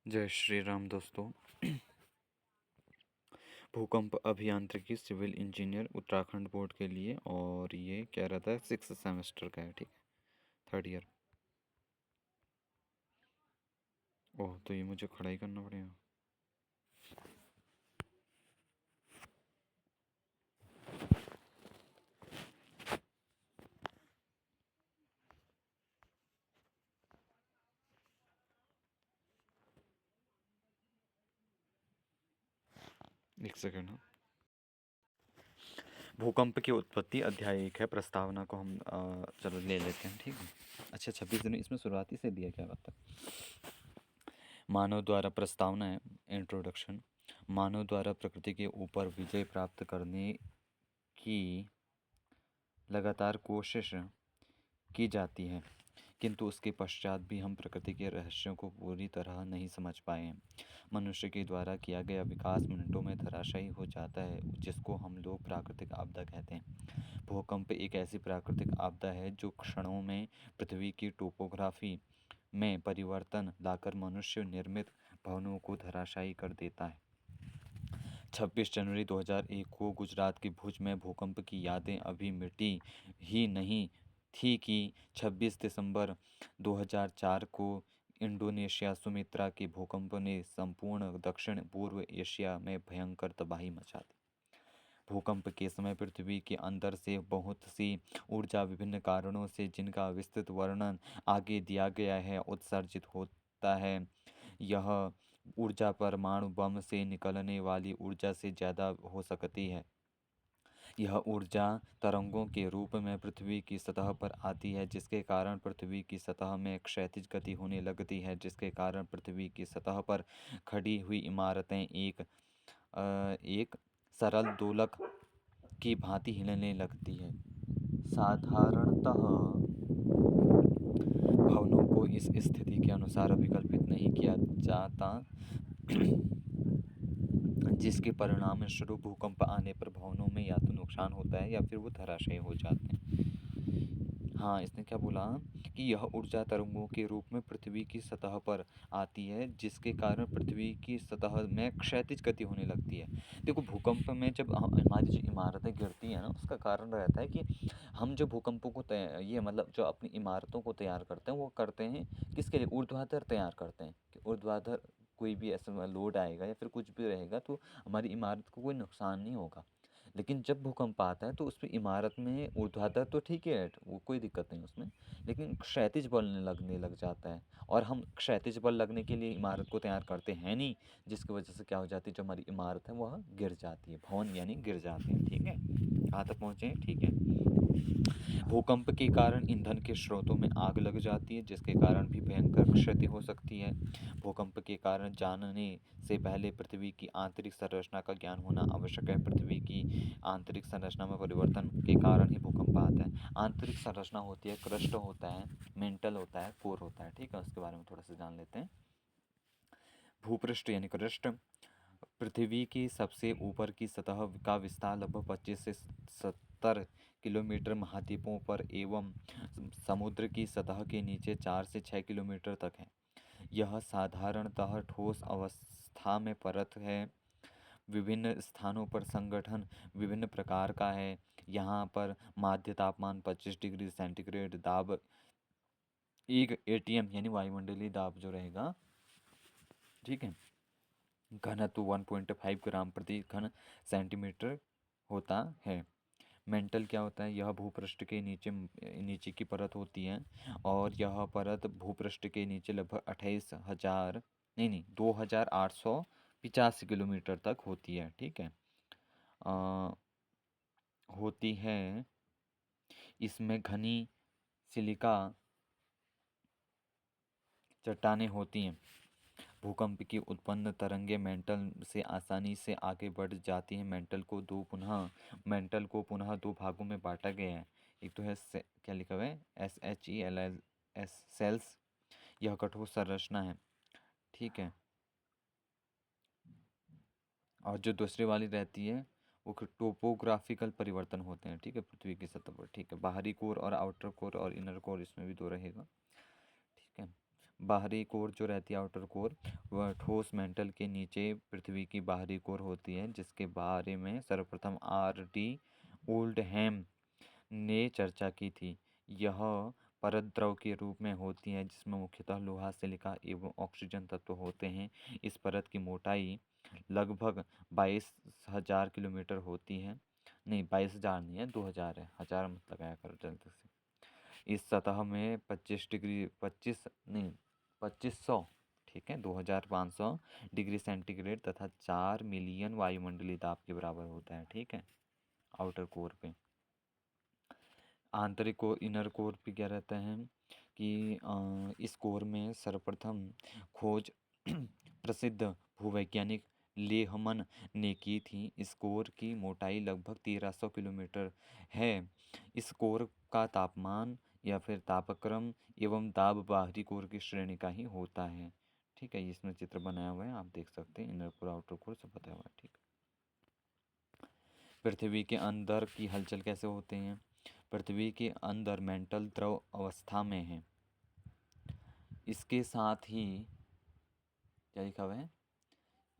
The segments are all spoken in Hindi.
जय श्री राम दोस्तों। भूकंप अभियांत्रिकी सिविल इंजीनियर उत्तराखंड बोर्ड के लिए, और ये कह रहा था 6th सेमेस्टर का है, ठीक है, 3rd ईयर। ओह, तो ये मुझे खड़ा ही करना पड़ेगा। एक सेकेंड। हाँ, भूकंप की उत्पत्ति अध्याय 1 है। प्रस्तावना को हम चलो ले लेते हैं, ठीक है। अच्छा, 26 दिन इसमें शुरुआती से दिया, क्या बात है। मानव द्वारा प्रस्तावना है, इंट्रोडक्शन। मानव द्वारा प्रकृति के ऊपर विजय प्राप्त करने की लगातार कोशिश की जाती है, किंतु उसके पश्चात भी हम प्रकृति के रहस्यों को पूरी तरह नहीं समझ पाए हैं। मनुष्य के द्वारा किया गया विकास मिनटों में धराशायी हो जाता है, जिसको हम लोग प्राकृतिक आपदा कहते हैं। भूकंप एक ऐसी प्राकृतिक आपदा है जो क्षणों में पृथ्वी की टोपोग्राफी में परिवर्तन लाकर मनुष्य निर्मित भवनों को धराशायी कर देता है। 26 जनवरी 2001 को गुजरात के भुज में भूकंप की यादें अभी मिटी ही नहीं थी कि 26 दिसंबर 2004 को इंडोनेशिया सुमित्रा के भूकंप ने संपूर्ण दक्षिण पूर्व एशिया में भयंकर तबाही मचा दी। भूकंप के समय पृथ्वी के अंदर से बहुत सी ऊर्जा विभिन्न कारणों से, जिनका विस्तृत वर्णन आगे दिया गया है, उत्सर्जित होता है। यह ऊर्जा परमाणु बम से निकलने वाली ऊर्जा से ज़्यादा हो सकती है। यह ऊर्जा तरंगों के रूप में पृथ्वी की सतह पर आती है, जिसके कारण पृथ्वी की सतह में क्षैतिज गति होने लगती है, जिसके कारण पृथ्वी की सतह पर खड़ी हुई इमारतें एक सरल दोलक की भांति हिलने लगती है। साधारणतः भवनों को इस स्थिति के अनुसार अभिकल्पित नहीं किया जाता, जिसके परिणाम स्वरूप भूकंप आने पर भवनों में या तो नुकसान होता है या फिर वो धराशायी हो जाते हैं। हाँ, इसने क्या बोला कि यह ऊर्जा तरंगों के रूप में पृथ्वी की सतह पर आती है, जिसके कारण पृथ्वी की सतह में क्षैतिज गति होने लगती है। देखो, भूकंप में जब हमारी जो इमारतें गिरती हैं ना, उसका कारण रहता है कि हम जो भूकंपों को ये मतलब जो अपनी इमारतों को तैयार करते हैं, वो करते हैं किसके लिए? ऊर्ध्वाधर तैयार करते हैं कि ऊर्ध्वाधर कोई भी ऐसा लोड आएगा या फिर कुछ भी रहेगा तो हमारी इमारत को कोई नुकसान नहीं होगा। लेकिन जब भूकंप आता है तो उसमें इमारत में ऊर्ध्वाधर तो ठीक है, वो कोई दिक्कत नहीं उसमें, लेकिन क्षैतिज बल लगने लग जाता है। और हम क्षैतिज बल लगने के लिए इमारत को तैयार करते हैं नहीं, जिसकी वजह से क्या हो जाती है, जो हमारी इमारत है वह गिर जाती है, भवन यानी गिर जाते हैं। ठीक है, कहाँ तक पहुँचे हैं? ठीक है। भूकंप के कारण ईंधन के स्रोतों में आग लग जाती है, जिसके कारण भी भयंकर क्षति हो सकती है। भूकंप के कारण जानने से पहले पृथ्वी की आंतरिक संरचना का ज्ञान होना आवश्यक है। पृथ्वी की आंतरिक संरचना में परिवर्तन के कारण ही भूकंप आता है। आंतरिक संरचना होती है, क्रस्ट होता है, मेंटल होता है, कोर होता है। ठीक है, उसके बारे में थोड़ा सा जान लेते हैं। भूपृष्ठ यानी क्रस्ट पृथ्वी की सबसे ऊपर की सतह का विस्तार लगभग 25 से 70 किलोमीटर महाद्वीपों पर एवं समुद्र की सतह के नीचे 4 से 6 किलोमीटर तक है। यह साधारणतः ठोस अवस्था में परत है। विभिन्न स्थानों पर संगठन विभिन्न प्रकार का है। यहाँ पर माध्य तापमान 25 डिग्री सेंटीग्रेड, दाब एक एटीएम यानी वायुमंडलीय दाब जो रहेगा, ठीक है, घनत्व 1.5 ग्राम प्रति घन सेंटीमीटर होता है। मेंटल क्या होता है? यह भूपृष्ठ के नीचे नीचे की परत होती है, और यह परत भूपृष्ठ के नीचे लगभग 28,000 नहीं 2,885 किलोमीटर तक होती है। ठीक है, अ, होती है। इसमें घनी सिलिका चट्टानें होती हैं। भूकंप की उत्पन्न तरंगे मेंटल से आसानी से आगे बढ़ जाती हैं। मेंटल को पुनः दो भागों में बांटा गया है। एक तो है क्या लिखा हुआ है, SHELLS, सेल्स। यह कठोर संरचना है, ठीक है। और जो दूसरी वाली रहती है वो टोपोग्राफिकल परिवर्तन होते हैं, ठीक है, पृथ्वी की सतह पर। ठीक है, बाहरी कोर और आउटर कोर और इनर कोर, इसमें भी दो रहेगा। ठीक है, बाहरी कोर जो रहती है आउटर कोर, वह ठोस मेंटल के नीचे पृथ्वी की बाहरी कोर होती है, जिसके बारे में सर्वप्रथम R.D. ओल्डहैम ने चर्चा की थी। यह परत द्रव के रूप में होती है, जिसमें मुख्यतः लोहा, सिलिका एवं ऑक्सीजन तत्व होते हैं। इस परत की मोटाई लगभग 22,000 किलोमीटर होती है। नहीं, 22,000 नहीं है, 2,000 है, हजार मत लगाया करो जल्दी से। इस सतह में 25 नहीं 2500, ठीक है, 2500 डिग्री सेंटीग्रेड तथा 4 मिलियन वायुमंडलीय दाब के बराबर होता है, ठीक है, आउटर कोर पे। आंतरिक कोर, इनर कोर पे क्या रहता है कि इस कोर में सर्वप्रथम खोज प्रसिद्ध भूवैज्ञानिक लेहमन ने की थी। इस कोर की मोटाई लगभग 1300 किलोमीटर है। इस कोर का तापमान या फिर तापक्रम एवं दाब बाहरी कोर की श्रेणी का ही होता है, ठीक है। इसमें चित्र बनाया हुआ है, आप देख सकते हैं। इनर कोर, आउटर कोर सब बताया हुआ है, ठीक। पृथ्वी के अंदर की हलचल कैसे होते हैं? पृथ्वी के अंदर मेंटल द्रव अवस्था में है। इसके साथ ही क्या लिखा हुआ है?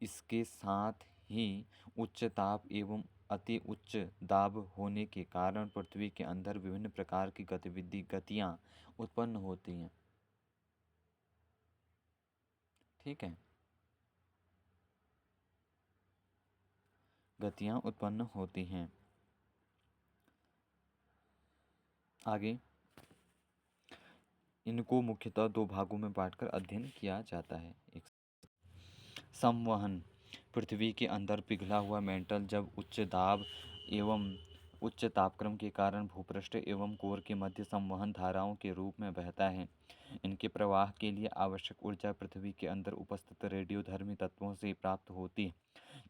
इसके साथ ही उच्च ताप एवं अति उच्च दाब होने के कारण पृथ्वी के अंदर विभिन्न प्रकार की गतियां उत्पन्न होती हैं, ठीक है, गतियां उत्पन्न होती हैं। आगे इनको मुख्यतः दो भागों में बांटकर अध्ययन किया जाता है। एक संवहन, पृथ्वी के अंदर पिघला हुआ मेंटल जब उच्च दाब एवं उच्च तापक्रम के कारण भूपृष्ठ एवं कोर के मध्य संवहन धाराओं के रूप में बहता है। इनके प्रवाह के लिए आवश्यक ऊर्जा पृथ्वी के अंदर उपस्थित रेडियोधर्मी तत्वों से प्राप्त होती है।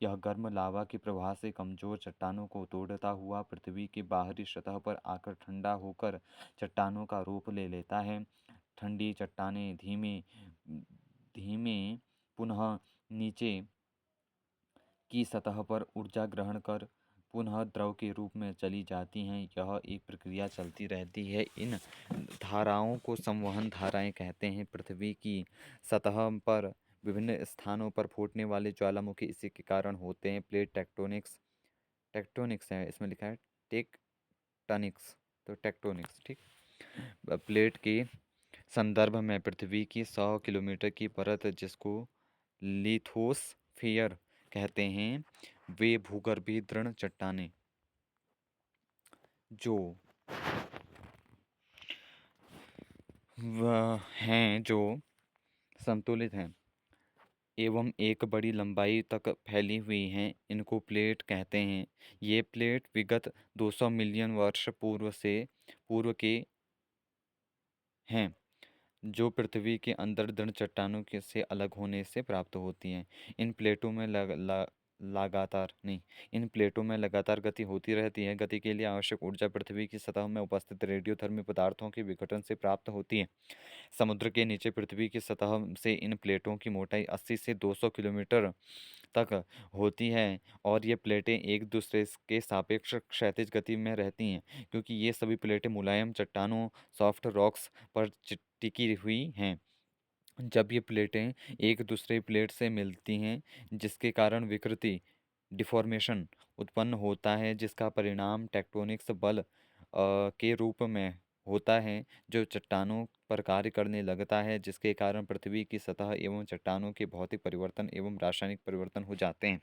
यह गर्म लावा के प्रवाह से कमजोर चट्टानों को तोड़ता हुआ पृथ्वी की बाहरी सतह पर आकर ठंडा होकर चट्टानों का रूप ले लेता है। ठंडी चट्टानें धीमे धीमे पुनः नीचे की सतह पर ऊर्जा ग्रहण कर पुनः द्रव के रूप में चली जाती हैं। यह एक प्रक्रिया चलती रहती है। इन धाराओं को संवहन धाराएं कहते हैं। पृथ्वी की सतह पर विभिन्न स्थानों पर फूटने वाले ज्वालामुखी इसी के कारण होते हैं। प्लेट टेक्टोनिक्स, टेक्टोनिक्स है, इसमें लिखा है टेक्टनिक्स, तो टेक्टोनिक्स, ठीक। प्लेट के संदर्भ में पृथ्वी की 100 किलोमीटर की परत, जिसको लिथोस्फीयर कहते हैं, वे भूगर्भीय दृढ़ चट्टानें जो वह हैं जो संतुलित हैं एवं एक बड़ी लंबाई तक फैली हुई हैं, इनको प्लेट कहते हैं। ये प्लेट विगत 200 मिलियन वर्ष पूर्व के हैं, जो पृथ्वी के अंदर दृढ़ चट्टानों के से अलग होने से प्राप्त होती हैं। इन प्लेटों में लगातार नहीं इन प्लेटों में लगातार गति होती रहती है। गति के लिए आवश्यक ऊर्जा पृथ्वी की सतह में उपस्थित रेडियोधर्मी पदार्थों के विघटन से प्राप्त होती है। समुद्र के नीचे पृथ्वी की सतह से इन प्लेटों की मोटाई 80 से 200 किलोमीटर तक होती है और ये प्लेटें एक दूसरे के सापेक्ष क्षैतिज गति में रहती हैं, क्योंकि ये सभी प्लेटें मुलायम चट्टानों, सॉफ्ट रॉक्स पर टिकी हुई हैं। जब ये प्लेटें एक दूसरे प्लेट से मिलती हैं, जिसके कारण विकृति, डिफॉर्मेशन उत्पन्न होता है, जिसका परिणाम टेक्टोनिक्स बल के रूप में होता है, जो चट्टानों पर कार्य करने लगता है, जिसके कारण पृथ्वी की सतह एवं चट्टानों के भौतिक परिवर्तन एवं रासायनिक परिवर्तन हो जाते हैं।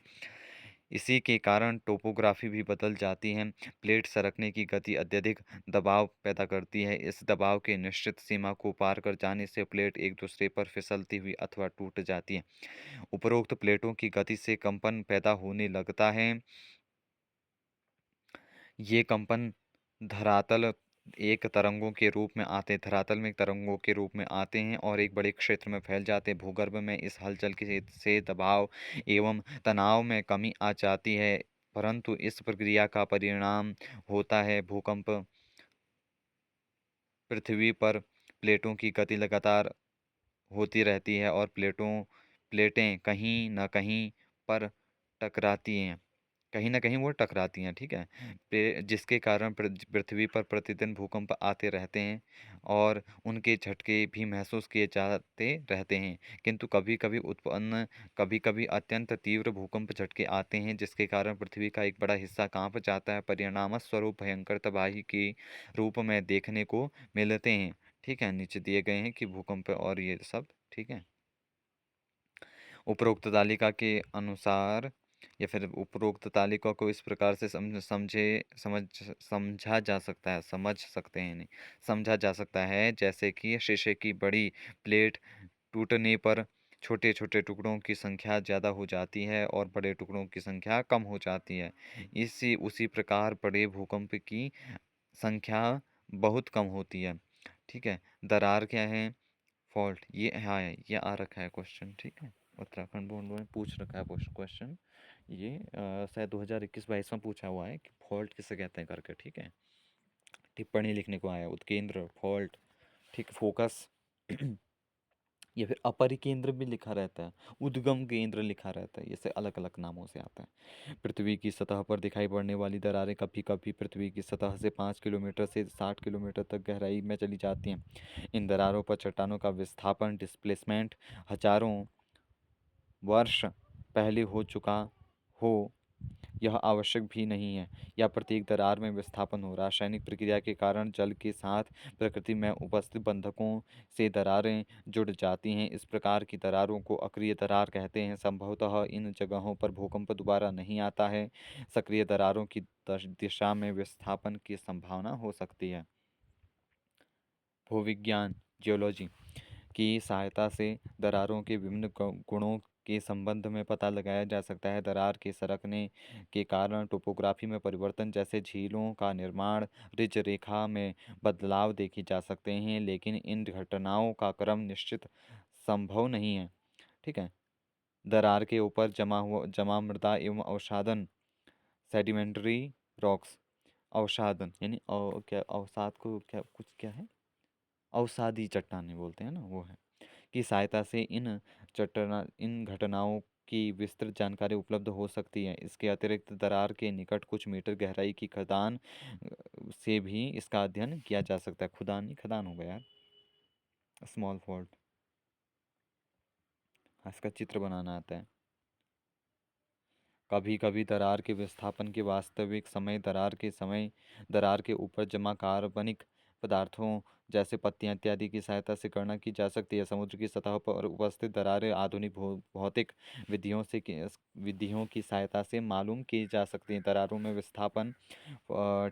इसी के कारण टोपोग्राफी भी बदल जाती है। प्लेट सरकने की गति अत्यधिक दबाव पैदा करती है। इस दबाव के निश्चित सीमा को पार कर जाने से प्लेट एक दूसरे पर फिसलती हुई अथवा टूट जाती है। उपरोक्त प्लेटों की गति से कंपन पैदा होने लगता है। ये कंपन धरातल एक तरंगों के रूप में आते धरातल में तरंगों के रूप में आते हैं और एक बड़े क्षेत्र में फैल जाते हैं। भूगर्भ में इस हलचल की से दबाव एवं तनाव में कमी आ जाती है, परंतु इस प्रक्रिया का परिणाम होता है भूकंप। पृथ्वी पर प्लेटों की गति लगातार होती रहती है और प्लेटें कहीं न कहीं पर टकराती हैं कहीं न कहीं वो टकराती हैं, ठीक है? जिसके कारण पृथ्वी पर प्रतिदिन भूकंप आते रहते हैं और उनके झटके भी महसूस किए जाते रहते हैं। किंतु कभी-कभी अत्यंत तीव्र भूकंप झटके आते हैं, जिसके कारण पृथ्वी का एक बड़ा हिस्सा काँप जाता है, परिणामस्वरूप भयंकर तबाही के रूप में देखने को मिलते हैं, ठीक है? नीचे दिए गए हैं कि भूकंप और ये सब, ठीक है? उपरोक्त तालिका के अनुसार या फिर उपरोक्त तालिका को इस प्रकार से समझा जा सकता है, समझ सकते हैं नहीं, समझा जा सकता है जैसे कि शीशे की बड़ी प्लेट टूटने पर छोटे छोटे टुकड़ों की संख्या ज़्यादा हो जाती है और बड़े टुकड़ों की संख्या कम हो जाती है। इसी उसी प्रकार बड़े भूकंप की संख्या बहुत कम होती है, ठीक है? दरार क्या है? फॉल्ट, ये हाँ है, ये आ रखा है क्वेश्चन, ठीक है? उत्तराखंड बोर्ड में पूछ रखा है क्वेश्चन। ये शायद 2021-22 में पूछा हुआ है कि फॉल्ट किसे कहते हैं करके, ठीक है? टिप्पणी लिखने को आया, उत्केंद्र, फॉल्ट, ठीक, फोकस या फिर अपरिकेंद्र भी लिखा रहता है, उद्गम केंद्र लिखा रहता है, ये से अलग अलग नामों से आता है। पृथ्वी की सतह पर दिखाई पड़ने वाली दरारें कभी कभी पृथ्वी की सतह से 5 किलोमीटर से 60 किलोमीटर तक गहराई में चली जाती हैं। इन दरारों पर चट्टानों का विस्थापन डिस्प्लेसमेंट हजारों वर्ष पहले हो चुका हो, यह आवश्यक भी नहीं है, या प्रत्येक दरार में विस्थापन हो। रासायनिक प्रक्रिया के कारण जल के साथ प्रकृति में उपस्थित बंधकों से दरारें जुड़ जाती हैं। इस प्रकार की दरारों को अक्रिय दरार कहते हैं। संभवतः इन जगहों पर भूकंप दोबारा नहीं आता है। सक्रिय दरारों की दिशा में विस्थापन की संभावना हो सकती है। भूविज्ञान, जियोलॉजी की सहायता से दरारों के विभिन्न गुणों के संबंध में पता लगाया जा सकता है। दरार के सरकने के कारण टोपोग्राफी में परिवर्तन, जैसे झीलों का निर्माण, रिज रेखा में बदलाव देखे जा सकते हैं, लेकिन इन घटनाओं का क्रम निश्चित संभव नहीं है, ठीक है? दरार के ऊपर जमा मृदा एवं अवसादन, सेडिमेंट्री रॉक्स, अवसादन यानी क्या अवसाद को क्या कुछ क्या है, अवसादी चट्टानें बोलते हैं ना, वो है, की सहायता से इन घटनाओं की विस्तृत जानकारी उपलब्ध हो सकती है। इसके अतिरिक्त दरार के निकट कुछ मीटर गहराई की खदान से भी इसका अध्ययन किया जा सकता है। खुदान नहीं, खदान हो गया यार, स्मॉल फॉल्ट। इसका चित्र बनाना आता है। कभी कभी दरार के विस्थापन के वास्तविक समय दरार के ऊपर जमा कार्बनिक पदार्थों जैसे पत्तियां इत्यादि की सहायता से गणना की जा सकती है। समुद्र की सतह पर उपस्थित दरारें आधुनिक भौतिक विधियों की सहायता से मालूम की जा सकती हैं। दरारों में विस्थापन,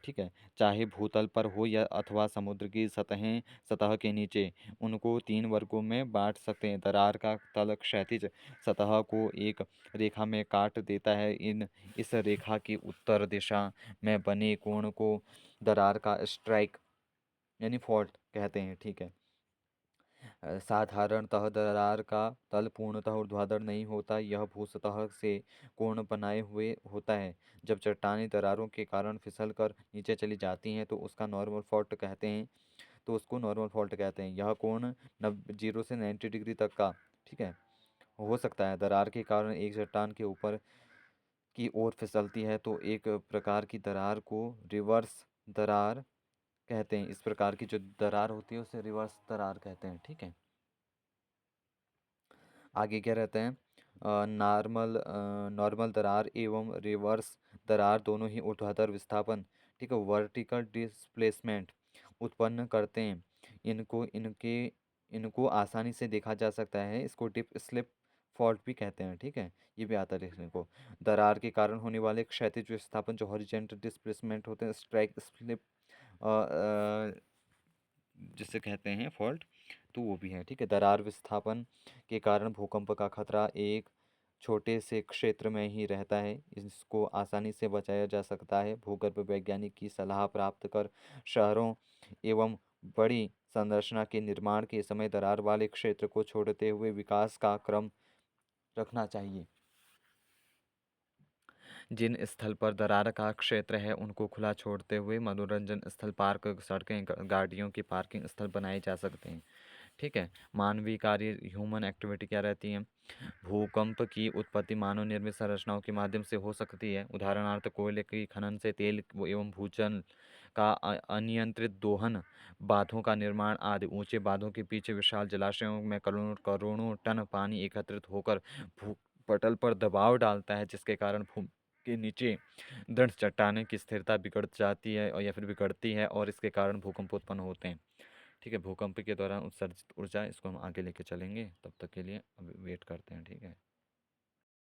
ठीक है, चाहे भूतल पर हो या अथवा समुद्र की सतह के नीचे, उनको 3 वर्गों में बांट सकते हैं। दरार का तल क्षैतिज सतह को एक रेखा में काट देता है। इस रेखा की उत्तर दिशा में बने कोण को दरार का स्ट्राइक यानी फॉल्ट कहते हैं, ठीक है? साधारणतः दरार का तल पूर्णतः ऊर्ध्वाधर नहीं होता, यह भूसतह से कोण बनाए हुए होता है। जब चट्टानें दरारों के कारण फिसल कर नीचे चली जाती हैं तो उसको नॉर्मल फॉल्ट कहते हैं। यह कोण 0 से 90 डिग्री तक का, ठीक है, हो सकता है। दरार के कारण एक चट्टान के ऊपर की ओर फिसलती है तो एक प्रकार की दरार को रिवर्स दरार कहते हैं। इस प्रकार की जो दरार होती है उसे रिवर्स दरार कहते हैं, ठीक है? आगे क्या रहता है? नॉर्मल दरार एवं रिवर्स दरार दोनों ही ऊर्ध्वाधर विस्थापन, ठीक है, वर्टिकल डिस्प्लेसमेंट उत्पन्न करते हैं। इनको आसानी से देखा जा सकता है। इसको डिप स्लिप फॉल्ट भी कहते हैं, ठीक है? ये भी आता है देखने को। दरार के कारण होने वाले क्षैतिज विस्थापन जो हॉरिजॉन्टल डिस्प्लेसमेंट होते हैं, स्ट्राइक स्लिप जिसे कहते हैं फॉल्ट, तो वो भी है, ठीक है? दरार विस्थापन के कारण भूकंप का खतरा एक छोटे से क्षेत्र में ही रहता है। इसको आसानी से बचाया जा सकता है। भूगर्भ वैज्ञानिक की सलाह प्राप्त कर शहरों एवं बड़ी संरचना के निर्माण के समय दरार वाले क्षेत्र को छोड़ते हुए विकास का क्रम रखना चाहिए। जिन स्थल पर दरार का क्षेत्र है उनको खुला छोड़ते हुए मनोरंजन स्थल, पार्क, सड़कें, गाड़ियों के पार्किंग स्थल बनाए जा सकते हैं, ठीक है। मानवीय कार्य, ह्यूमन एक्टिविटी क्या रहती है? भूकंप की उत्पत्ति मानव निर्मित संरचनाओं के माध्यम से हो सकती है। उदाहरणार्थ कोयले की खनन से तेल एवं भूजल का अनियंत्रित दोहन, बांधों का निर्माण आदि। ऊंचे बांधों के पीछे विशाल जलाशयों में करोड़ों करोड़ों टन पानी एकत्रित होकर भूपटल पर दबाव डालता है, जिसके कारण भूमि के नीचे दृढ़ चट्टाने की स्थिरता बिगड़ जाती है और या फिर बिगड़ती है, और इसके कारण भूकंप उत्पन्न होते हैं। ठीक है, भूकंप के दौरान उत्सर्जित ऊर्जा, इसको हम आगे लेके चलेंगे। तब तक के लिए अभी वेट करते हैं, ठीक है।